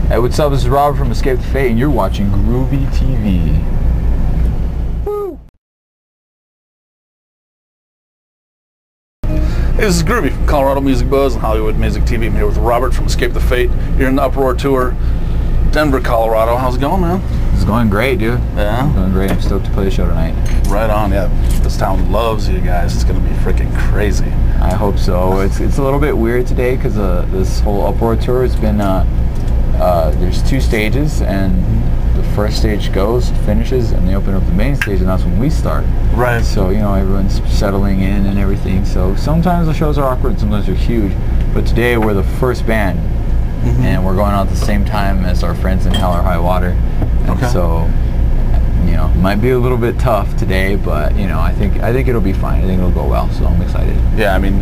Hey, what's up? This is Robert from Escape the Fate, and you're watching Groovey.TV. Woo! Hey, this is Groovy from Colorado Music Buzz and Hollywood Music TV. I'm here with Robert from Escape the Fate. You're in the Uproar Tour, Denver, Colorado. How's it going, man? It's going great, dude. Yeah? It's going great. I'm stoked to play the show tonight. Right on, yeah. This town loves you guys. It's going to be freaking crazy. I hope so. It's a little bit weird today because this whole Uproar Tour has been, there's 2 stages, and the first stage finishes, and they open up the main stage, and that's when we start. Right. So, you know, everyone's settling in and everything. So sometimes the shows are awkward, sometimes they're huge. But today we're the first band, and we're going out at the same time as our friends in Hell or High Water. And so, you know, it might be a little bit tough today, but, you know, I think it'll be fine. I think it'll go well, so I'm excited. Yeah, I mean,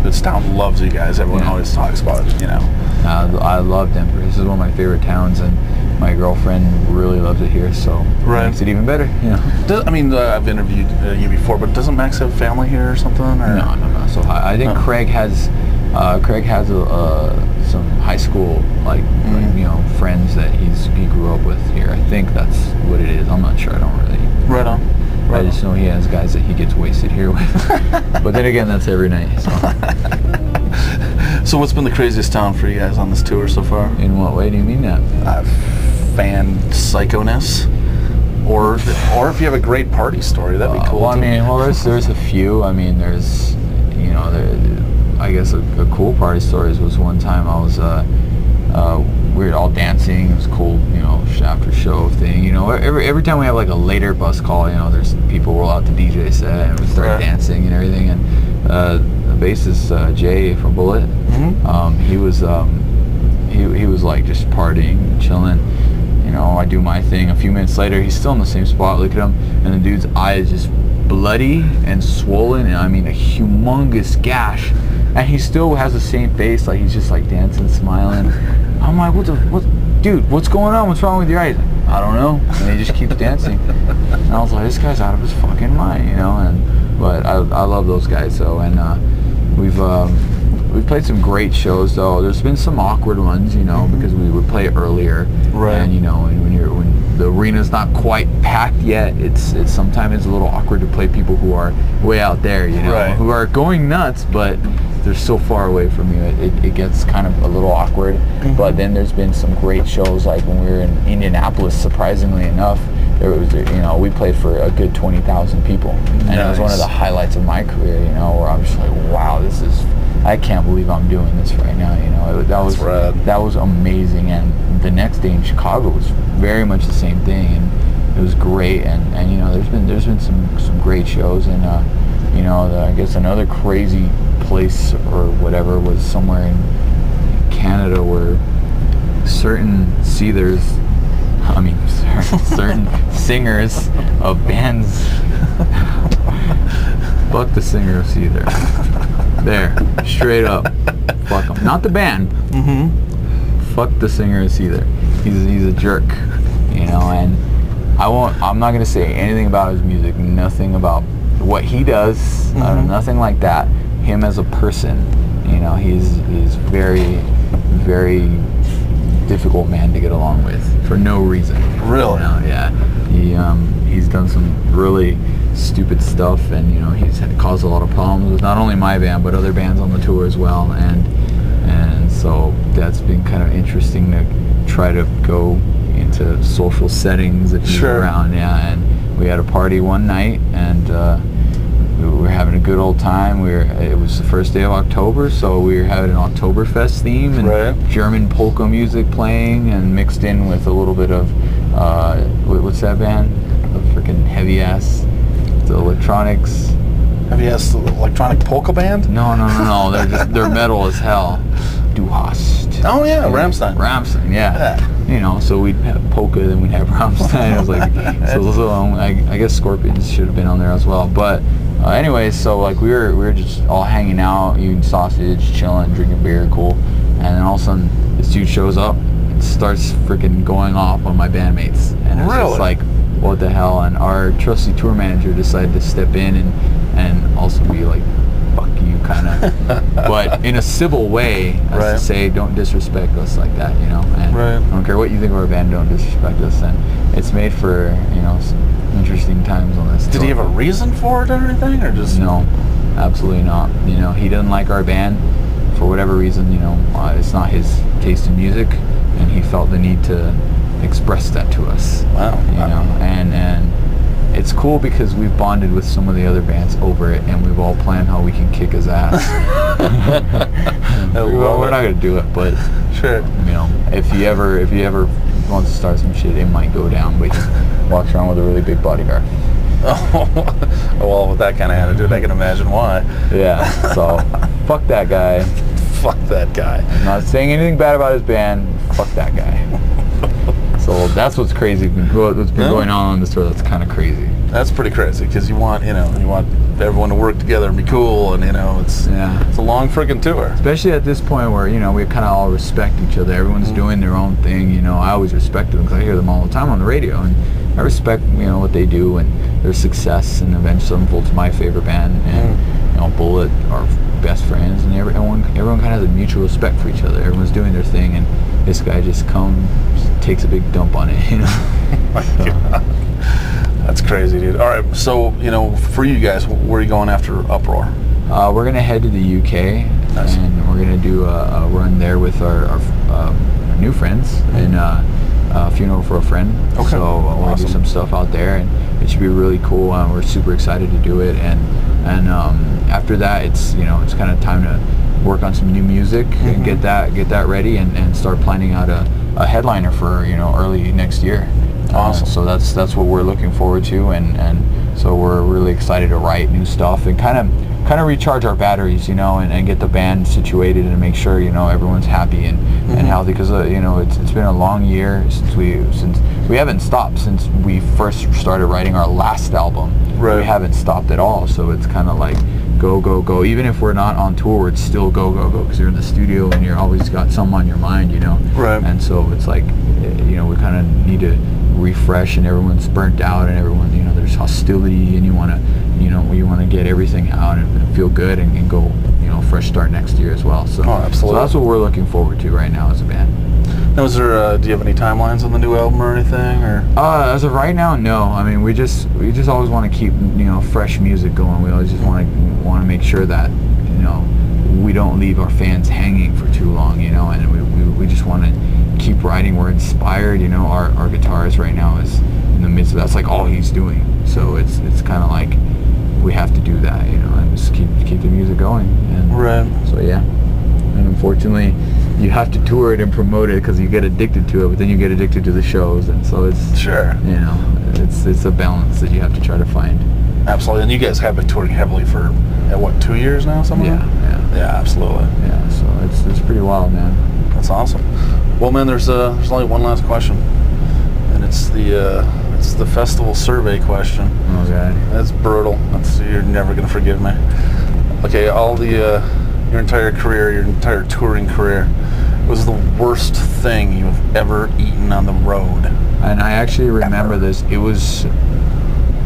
this town loves you guys. Everyone always talks about it, you know. I love Denver. This is one of my favorite towns, and my girlfriend really loves it here, so it makes it even better, you know. I mean, I've interviewed you before, but doesn't Max have family here or something? Or? No. So I think Craig has some high school you know, friends that he grew up with here. I think that's what it is. I'm not sure. I don't really. Right on. I just know he has guys that he gets wasted here with. But then again, that's every night. So. So what's been the craziest town for you guys on this tour so far? In what way do you mean that? Fan psychoness, or if you have a great party story, that'd be cool. Well, I mean, there's a few. I mean, there's, you know, I guess a cool party story was one time I was we were all dancing. It was cool, you know, after show thing. You know, every time we have like a later bus call, you know, there's people roll out the DJ set and we start dancing and everything. And the bassist Jay from Bullet, he was like just partying, chilling. You know, I do my thing. A few minutes later, he's still in the same spot. Look at him, and the dude's eye is just bloody and swollen, and I mean a humongous gash. And he still has the same face, like he's just like dancing, smiling. I'm like, dude, what's going on? What's wrong with your eyes? I don't know. And he just keeps dancing. And I was like, this guy's out of his fucking mind, you know. But I love those guys, though, and we've played some great shows, though. There's been some awkward ones, you know, because we would play earlier, and you know, when the arena's not quite packed yet, it's sometimes it's a little awkward to play people who are way out there, you know, who are going nuts, but they're so far away from you. It gets kind of a little awkward. But then there's been some great shows, like when we were in Indianapolis. Surprisingly enough, there was, you know, we played for a good 20,000 people, and it was one of the highlights of my career, you know, where I'm just like, wow, I can't believe I'm doing this right now, you know. That was amazing. And the next day in Chicago was very much the same thing, and it was great. And you know, there's been some great shows, and you know, I guess another crazy place or whatever was somewhere in Canada where certain singers of bands. Fuck the singer of Seether. There, straight up. Fuck him. Not the band. Fuck the singer of Seether. He's a jerk, you know. And I'm not gonna say anything about his music. Nothing about what he does. Nothing like that. Him as a person, you know, he's very, very difficult man to get along with for no reason. Really? You know, yeah. He's done some really stupid stuff, and you know, he's caused a lot of problems with not only my band but other bands on the tour as well, and so that's been kind of interesting to try to go into social settings if you're around. And we had a party one night, and we were having a good old time. It was the first day of October, so we were having an Oktoberfest theme, and German polka music playing, and mixed in with a little bit of what's that band? The freaking heavy ass. The electronics. Have you asked the electronic polka band? No. They're metal as hell. Du Hast. Oh yeah, Rammstein. Rammstein, yeah. You know, so we'd have polka, then we'd have Rammstein. I was like, I guess Scorpions should have been on there as well. But anyways, so like we were just all hanging out, eating sausage, chilling, drinking beer, cool. And then all of a sudden, this dude shows up and starts freaking going off on my bandmates. And it's just like, what the hell? And our trusty tour manager decided to step in and also be like, fuck you, kind of, but in a civil way, as to say, don't disrespect us like that, you know. And Right. I don't care what you think of our band, don't disrespect us. And it's made for, you know, some interesting times on this Did tour. he have a reason for it or anything, or just? No, absolutely not. You know, he doesn't like our band for whatever reason. You know, it's not his taste in music, and he felt the need to express that to us. Wow. You know, and it's cool because we've bonded with some of the other bands over it, and we've all planned how we can kick his ass. We're not gonna do it, but sure. you know, if he ever wants to start some shit, it might go down. But he walks around with a really big bodyguard. Oh, well, with that kind of attitude, I can imagine why. Yeah. So, fuck that guy. Fuck that guy. I'm not saying anything bad about his band. Fuck that guy. So that's what's crazy. What's been going on this tour. That's kind of crazy. That's pretty crazy because you want everyone to work together and be cool, and it's a long freaking tour. Especially at this point where we kind of all respect each other. Everyone's doing their own thing. I always respect them because I hear them all the time on the radio, and I respect what they do and their success. And Avenged Sevenfold's my favorite band, and Bullet are best friends, and everyone kind of has a mutual respect for each other. Everyone's doing their thing, and this guy just takes a big dump on it. My God. That's crazy, dude. All right, so for you guys, where are you going after Uproar? We're gonna head to the UK, nice. And we're gonna do a run there with our new friends and a funeral for a friend. Okay. So we'll Awesome. do some stuff out there, and it should be really cool. We're super excited to do it, and after that, it's kind of time to work on some new music and get that ready, and start planning out a headliner for early next year. Awesome. So that's what we're looking forward to, and so we're really excited to write new stuff and kind of recharge our batteries, and get the band situated and make sure everyone's happy and healthy, because it's been a long year since we haven't stopped since we first started writing our last album. Right. We haven't stopped at all, so it's kind of like go go go. Even if we're not on tour, it's still go go go, because you're in the studio and you're always got something on your mind, Right. And so it's like we kind of need to refresh, and everyone's burnt out, and everyone there's hostility, and you want to get everything out and feel good and go fresh start next year as well. So, absolutely. So that's what we're looking forward to right now as a band. Now, do you have any timelines on the new album or anything, or? As of right now, no. I mean, we just always want to keep fresh music going. We always just want to make sure that we don't leave our fans hanging for too long, and we just want to keep writing. We're inspired, our guitarist right now is in the midst of that's like all he's doing. So it's kind of like we have to do that, and just keep the music going. And right. So yeah. And unfortunately, you have to tour it and promote it because you get addicted to it, but then you get addicted to the shows, and so it's sure. It's a balance that you have to try to find. Absolutely. And you guys have been touring heavily for 2 years now, something? Yeah. Absolutely. Yeah, so it's pretty wild, man. That's awesome. Well, man, there's only one last question, and it's the festival survey question. Oh God. That's brutal. You're never gonna forgive me. Okay, your entire career, your entire touring career, was the worst thing you've ever eaten on the road? And I actually remember this. It was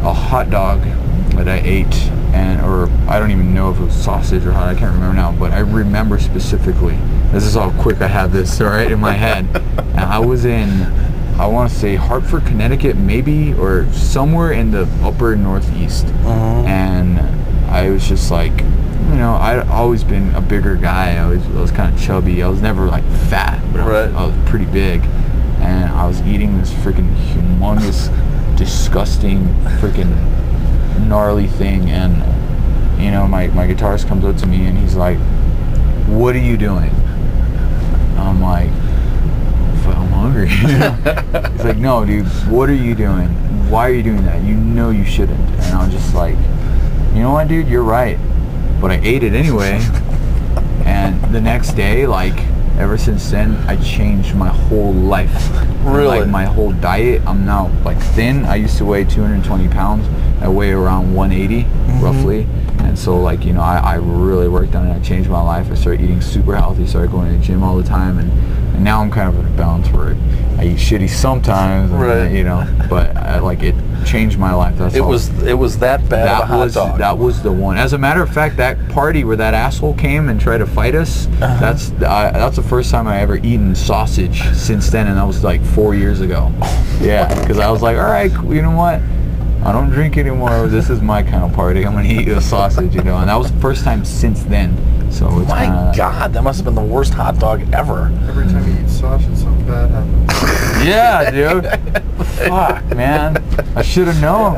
a hot dog that I ate, or I don't even know if it was sausage or hot. I can't remember now, but I remember specifically. This is how quick I have this right in my head. And I was in, I want to say Hartford, Connecticut, maybe, or somewhere in the upper northeast. And I was just like, I'd always been a bigger guy. I was kind of chubby. I was never like fat, but I was pretty big. And I was eating this freaking humongous, disgusting, freaking gnarly thing. And my guitarist comes up to me and he's like, "What are you doing?" I'm like, "I'm hungry." He's like, "No, dude, what are you doing? Why are you doing that? You shouldn't." And I was just like, "You know what, dude? You're right." But I ate it anyway. And the next day, ever since then, I changed my whole life. Really? Like my whole diet. I'm now thin. I used to weigh 220 pounds. I weigh around 180 roughly. And so I really worked on it. I changed my life. I started eating super healthy. Started going to the gym all the time, and now I'm kind of in a balance where I eat shitty sometimes. And, right. But I like it. changed my life. That's all. It was that bad of a hot dog. That was the one. As a matter of fact, that party where that asshole came and tried to fight us, that's the first time I ever eaten sausage since then, and that was like 4 years ago. Yeah, because I was like, all right, you know what? I don't drink anymore. This is my kind of party. I'm gonna eat a sausage, and that was the first time since then. So it's my God, that must have been the worst hot dog ever. Every time you eat sausage, something bad happens. Yeah, dude. Fuck, man. I should have known.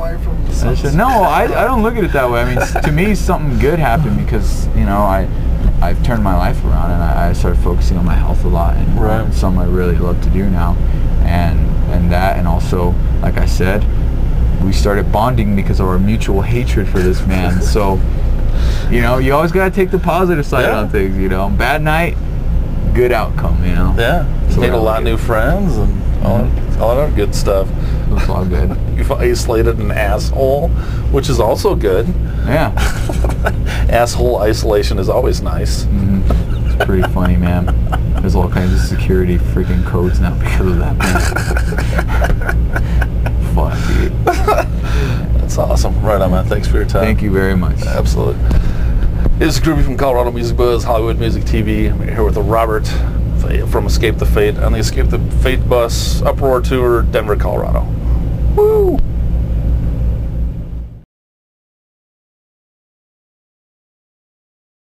No, I don't look at it that way. I mean, to me, something good happened because I've turned my life around, and I started focusing on my health a lot, and it's something I really love to do now, and that, and also, like I said, we started bonding because of our mutual hatred for this man. So, you always gotta take the positive side on things. Bad night, good outcome. Yeah, So made a lot of new friends and all that good stuff. It was all good. You've isolated an asshole, which is also good. Yeah. Asshole isolation is always nice. Mm-hmm. It's pretty funny, man. There's all kinds of security freaking codes now because of that, man. Fuck, dude. That's awesome. Right on, man. Thanks for your time. Thank you very much. Absolutely. This is Groovy from Colorado Music Buzz, Hollywood.TV. I'm here with Robert from Escape the Fate on the Escape the Fate bus, Uproar Tour, Denver, Colorado.